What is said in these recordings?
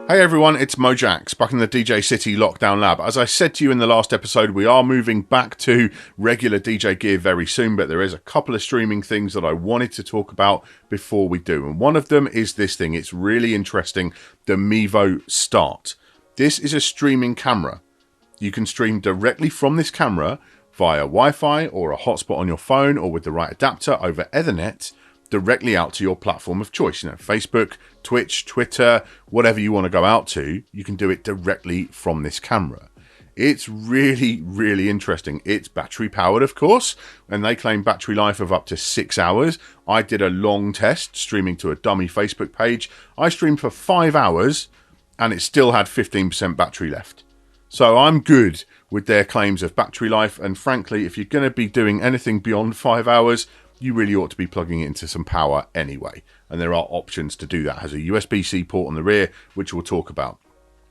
Hey everyone, it's Mojaxx, back in the DJcity lockdown lab. As I said to you in the last episode, we are moving back to regular DJ gear very soon, but there is a couple of streaming things that I wanted to talk about before we do. And one of them is this thing. It's really interesting, the Mevo Start. This is a streaming camera. You can stream directly from this camera via Wi-Fi or a hotspot on your phone or with the right adapter over Ethernet directly out to your platform of choice. You know, Facebook, Twitch, Twitter, whatever you want to go out to, you can do it directly from this camera. It's really, really interesting. It's battery powered, of course, and they claim battery life of up to 6 hours. I did a long test streaming to a dummy Facebook page. I streamed for 5 hours and it still had 15% battery left. So I'm good with their claims of battery life. And frankly, if you're going to be doing anything beyond 5 hours, you really ought to be plugging it into some power anyway. And there are options to do that. It has a USB-C port on the rear, which we'll talk about.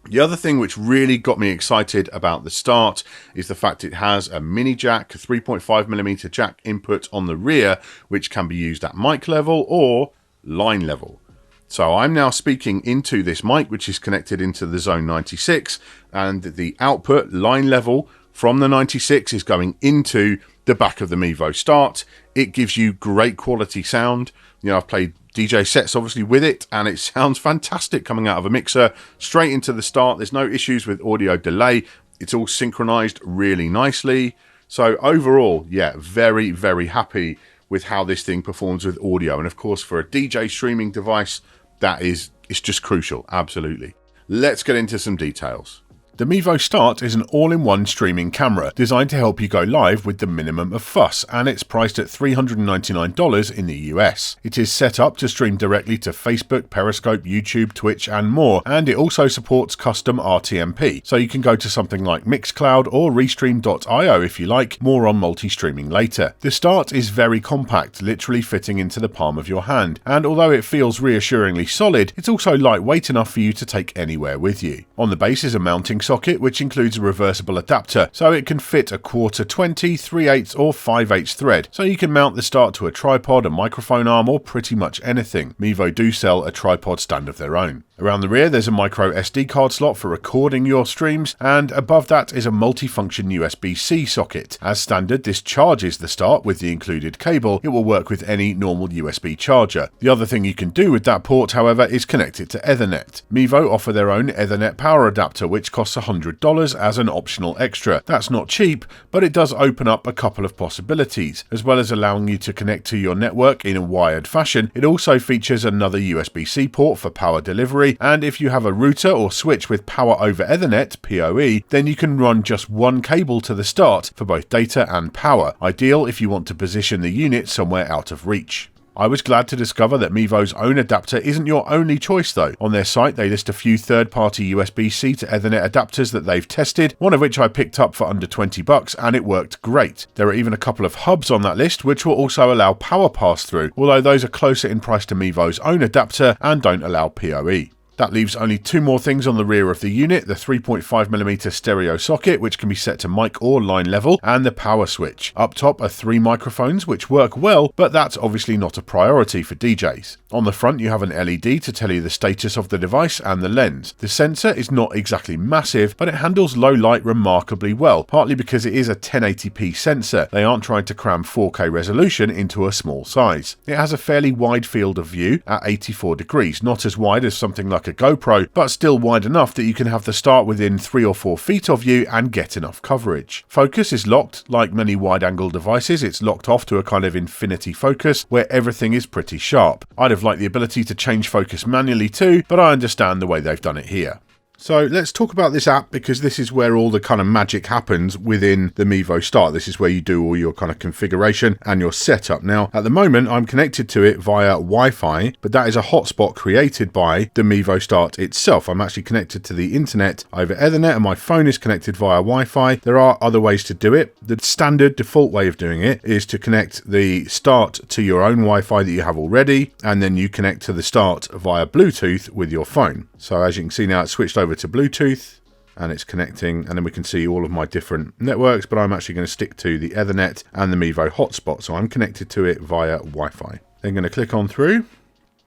The other thing which really got me excited about the Start is the fact it has a mini jack, a 3.5mm jack input on the rear, which can be used at mic level or line level. So I'm now speaking into this mic, which is connected into the Zone 96, and the output line level from the 96 is going into the back of the Mevo Start. It gives you great quality sound. You know, I've played DJ sets obviously with it, and it sounds fantastic coming out of a mixer straight into the Start. There's no issues with audio delay. It's all synchronized really nicely. So overall, yeah, very, very happy with how this thing performs with audio. And of course, for a DJ streaming device, it's just crucial. Absolutely. Let's get into some details. The Mevo Start is an all-in-one streaming camera designed to help you go live with the minimum of fuss, and it's priced at $399 in the US. It is set up to stream directly to Facebook, Periscope, YouTube, Twitch and more, and it also supports custom RTMP, so you can go to something like Mixcloud or Restream.io if you like. More on multi-streaming later. The Start is very compact, literally fitting into the palm of your hand, and although it feels reassuringly solid, it's also lightweight enough for you to take anywhere with you. On the base is a mounting socket which includes a reversible adapter, so it can fit a 1/4, 20, 3/8 or 5/8 thread, so you can mount the Start to a tripod, a microphone arm or pretty much anything. Mevo do sell a tripod stand of their own. Around the rear there's a micro SD card slot for recording your streams, and above that is a multifunction USB-C socket. As standard, this charges the Start with the included cable. It will work with any normal USB charger. The other thing you can do with that port, however, is connect it to Ethernet. Mevo offer their own Ethernet power adapter, which costs $100 as an optional extra. That's not cheap, but it does open up a couple of possibilities. As well as allowing you to connect to your network in a wired fashion, it also features another USB-C port for power delivery, and if you have a router or switch with power over Ethernet, PoE, then you can run just one cable to the Start for both data and power, ideal if you want to position the unit somewhere out of reach. I was glad to discover that Mevo's own adapter isn't your only choice though. On their site they list a few third-party USB-C to Ethernet adapters that they've tested, one of which I picked up for under $20 and it worked great. There are even a couple of hubs on that list which will also allow power pass-through, although those are closer in price to Mevo's own adapter and don't allow PoE. That leaves only two more things on the rear of the unit, the 3.5mm stereo socket, which can be set to mic or line level, and the power switch. Up top are 3 microphones, which work well, but that's obviously not a priority for DJs. On the front you have an LED to tell you the status of the device and the lens. The sensor is not exactly massive, but it handles low light remarkably well, partly because it is a 1080p sensor. They aren't trying to cram 4K resolution into a small size. It has a fairly wide field of view at 84 degrees, not as wide as something like a GoPro, but still wide enough that you can have the Start within 3 or 4 feet of you and get enough coverage. Focus is locked. Like many wide-angle devices, it's locked off to a kind of infinity focus where everything is pretty sharp. I'd have liked the ability to change focus manually too, but I understand the way they've done it here. So let's talk about this app, because this is where all the kind of magic happens within the Mevo Start. This is where you do all your kind of configuration and your setup. Now, at the moment, I'm connected to it via Wi-Fi, but that is a hotspot created by the Mevo Start itself. I'm actually connected to the internet over Ethernet, and my phone is connected via Wi-Fi. There are other ways to do it. The standard default way of doing it is to connect the Start to your own Wi-Fi that you have already, and then you connect to the Start via Bluetooth with your phone. So as you can see now, it's switched over to Bluetooth and it's connecting, and then we can see all of my different networks, but I'm actually going to stick to the Ethernet and the Mevo hotspot. So I'm connected to it via Wi-Fi. Then going to click on through.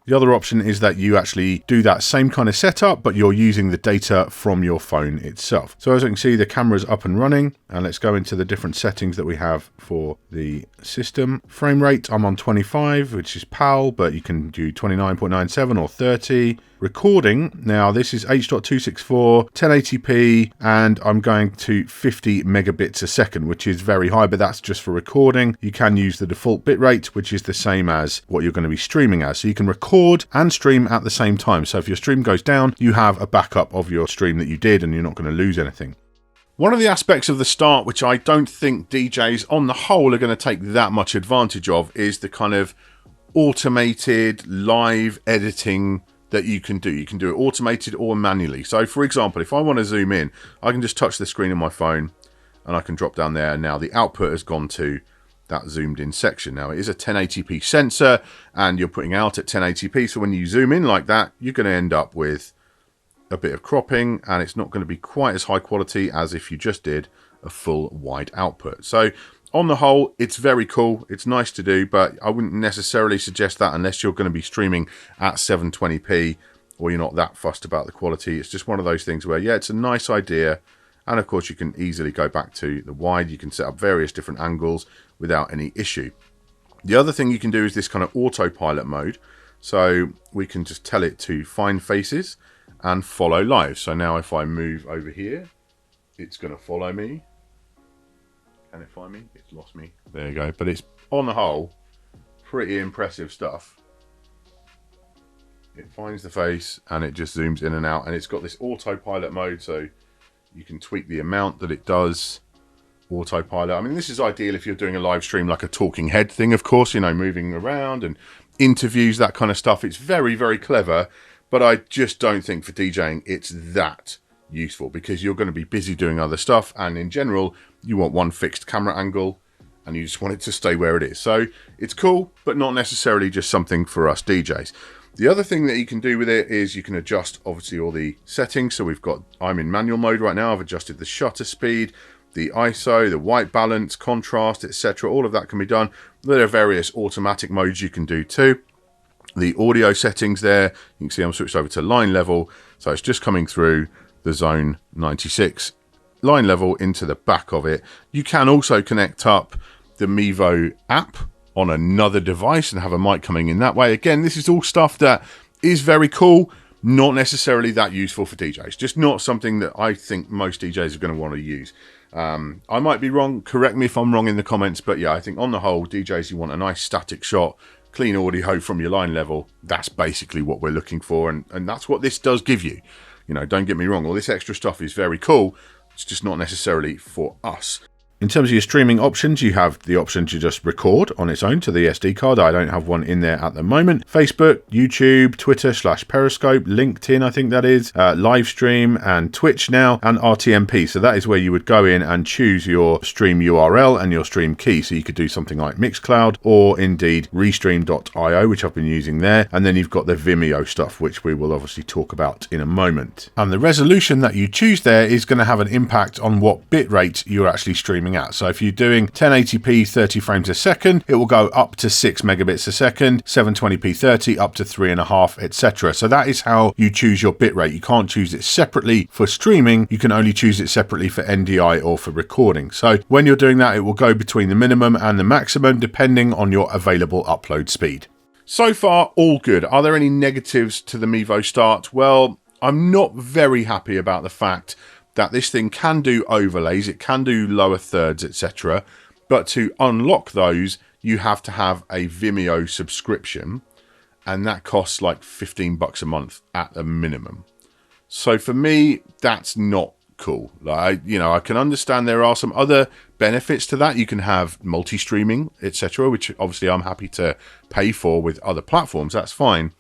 The other option is that you actually do that same kind of setup, but you're using the data from your phone itself. So as you can see, the camera's up and running, and let's go into the different settings that we have for the system. Frame rate, I'm on 25, which is PAL, but you can do 29.97 or 30. Recording, now this is H.264, 1080p, and I'm going to 50 megabits a second, which is very high, but that's just for recording. You can use the default bitrate, which is the same as what you're going to be streaming as. So you can record and stream at the same time. So if your stream goes down, you have a backup of your stream that you did, and you're not going to lose anything. One of the aspects of the Start, which I don't think DJs on the whole are going to take that much advantage of, is the kind of automated live editing that you can do. You can do it automated or manually. So for example, if I want to zoom in, I can just touch the screen on my phone and I can drop down there. And now the output has gone to that zoomed in section. Now it is a 1080p sensor and you're putting out at 1080p. So when you zoom in like that, you're going to end up with a bit of cropping, and it's not going to be quite as high quality as if you just did a full wide output. So on the whole, it's very cool. It's nice to do, but I wouldn't necessarily suggest that unless you're going to be streaming at 720p or you're not that fussed about the quality. It's just one of those things where, yeah, it's a nice idea. And of course, you can easily go back to the wide. You can set up various different angles without any issue. The other thing you can do is this kind of autopilot mode. So we can just tell it to find faces and follow live. So now if I move over here, it's going to follow me. Can it find me? It's lost me. There you go. But it's, on the whole, pretty impressive stuff. It finds the face and it just zooms in and out. And it's got this autopilot mode, so you can tweak the amount that it does autopilot. I mean, this is ideal if you're doing a live stream like a talking head thing, of course, you know, moving around and interviews, that kind of stuff. It's very, very clever. But I just don't think for DJing it's that useful, because you're going to be busy doing other stuff, and in general you want one fixed camera angle and you just want it to stay where it is. So it's cool, but not necessarily just something for us DJs. The other thing that you can do with it is you can adjust obviously all the settings. So I'm in manual mode right now. I've adjusted the shutter speed, the ISO, the white balance, contrast, etc. All of that can be done. There are various automatic modes you can do too. The audio settings there, you can see I'm switched over to line level, so it's just coming through the zone 96 line level into the back of it. You can also connect up the Mevo app on another device and have a mic coming in that way. Again, this is all stuff that is very cool, not necessarily that useful for DJs. Just not something that I think most DJs are going to want to use. I might be wrong, correct me if I'm wrong in the comments, but yeah, I think on the whole, DJs, you want a nice static shot, clean audio from your line level. That's basically what we're looking for, and that's what this does give you. You know, don't get me wrong, all this extra stuff is very cool. It's just not necessarily for us. In terms of your streaming options, you have the option to just record on its own to the SD card. I don't have one in there at the moment. Facebook, YouTube, Twitter / Periscope, LinkedIn, I think that is, live stream, and Twitch now, and RTMP. So that is where you would go in and choose your stream URL and your stream key. So you could do something like Mixcloud or indeed Restream.io, which I've been using there. And then you've got the Vimeo stuff, which we will obviously talk about in a moment. And the resolution that you choose there is going to have an impact on what bitrate you're actually streaming at. So if you're doing 1080p 30 frames a second, it will go up to 6 megabits a second, 720p 30 up to 3.5, etc. So that is how you choose your bitrate. You can't choose it separately for streaming. You can only choose it separately for NDI or for recording. So when you're doing that, it will go between the minimum and the maximum depending on your available upload speed. So far, all good. Are there any negatives to the Mevo Start? Well, I'm not very happy about the fact that this thing can do overlays, it can do lower thirds, etc. But to unlock those, you have to have a Vimeo subscription, and that costs like $15 a month at a minimum. So for me, that's not cool. Like, you know, I can understand there are some other benefits to that. You can have multi-streaming, etc., which obviously I'm happy to pay for with other platforms. That's fine.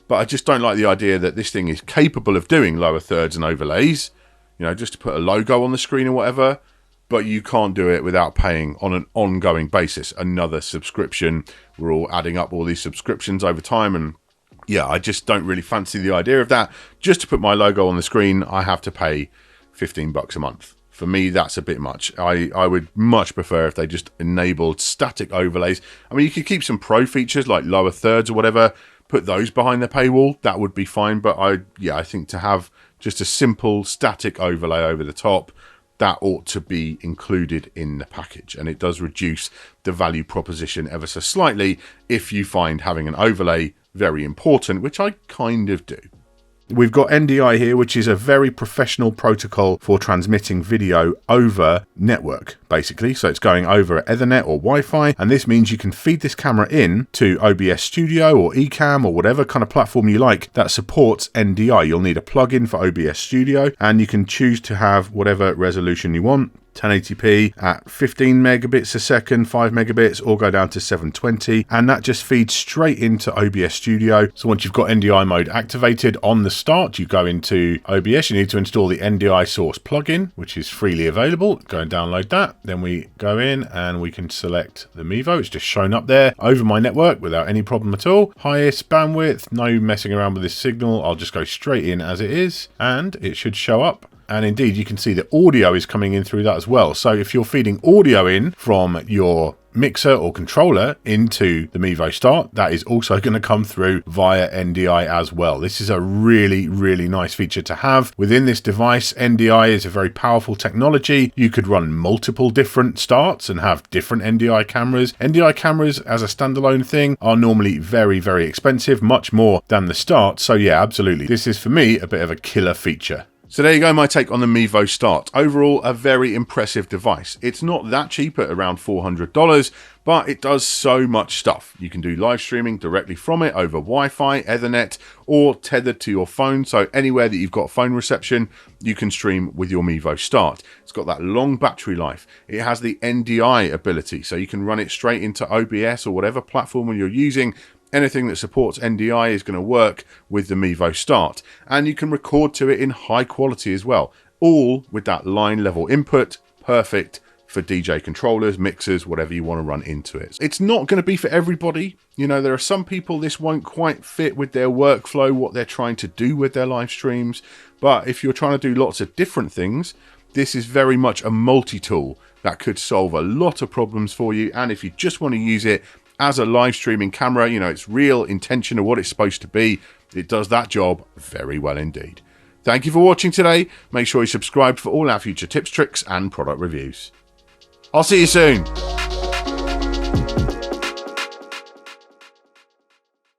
But I just don't like the idea that this thing is capable of doing lower thirds and overlays, you know, just to put a logo on the screen or whatever, but you can't do it without paying on an ongoing basis another subscription. We're all adding up all these subscriptions over time, and yeah, I just don't really fancy the idea of that. Just to put my logo on the screen, I have to pay $15 a month. For me, that's a bit much. I would much prefer if they just enabled static overlays. I mean, you could keep some pro features like lower thirds or whatever, put those behind the paywall, that would be fine. But I think to have just a simple static overlay over the top, that ought to be included in the package. And it does reduce the value proposition ever so slightly if you find having an overlay very important, which I kind of do. We've got NDI here, which is a very professional protocol for transmitting video over network, basically. So it's going over Ethernet or Wi-Fi, and this means you can feed this camera in to OBS Studio or Ecamm or whatever kind of platform you like that supports NDI. You'll need a plugin for OBS Studio, and you can choose to have whatever resolution you want. 1080p at 15 megabits a second, 5 megabits, or go down to 720, and that just feeds straight into OBS Studio. So once you've got NDI mode activated on the start, you go into OBS, you need to install the NDI source plugin, which is freely available. Go and download that. Then we go in and we can select the Mevo. It's just shown up there over my network without any problem at all. Highest bandwidth, no messing around with this signal. I'll just go straight in as it is, and it should show up. And indeed, you can see the audio is coming in through that as well. So if you're feeding audio in from your mixer or controller into the Mevo Start, that is also going to come through via NDI as well. This is a really, really nice feature to have within this device. NDI is a very powerful technology. You could run multiple different starts and have different NDI cameras. NDI cameras as a standalone thing are normally very, very expensive, much more than the Start. So yeah, absolutely. This is for me a bit of a killer feature. So there you go, my take on the Mevo Start. Overall, a very impressive device. It's not that cheap at around $400, but it does so much stuff. You can do live streaming directly from it over Wi-Fi, Ethernet, or tethered to your phone. So anywhere that you've got phone reception, you can stream with your Mevo Start. It's got that long battery life. It has the NDI ability, so you can run it straight into OBS or whatever platform you're using. Anything that supports NDI is going to work with the Mevo Start, and you can record to it in high quality as well, all with that line level input, perfect for DJ controllers, mixers, whatever you want to run into it. It's not going to be for everybody. You know, there are some people this won't quite fit with their workflow, what they're trying to do with their live streams, but if you're trying to do lots of different things, this is very much a multi-tool that could solve a lot of problems for you. And if you just want to use it as a live streaming camera, you know, its real intention of what it's supposed to be, it does that job very well indeed. Thank you for watching today. Make sure you subscribe for all our future tips, tricks, and product reviews. I'll see you soon.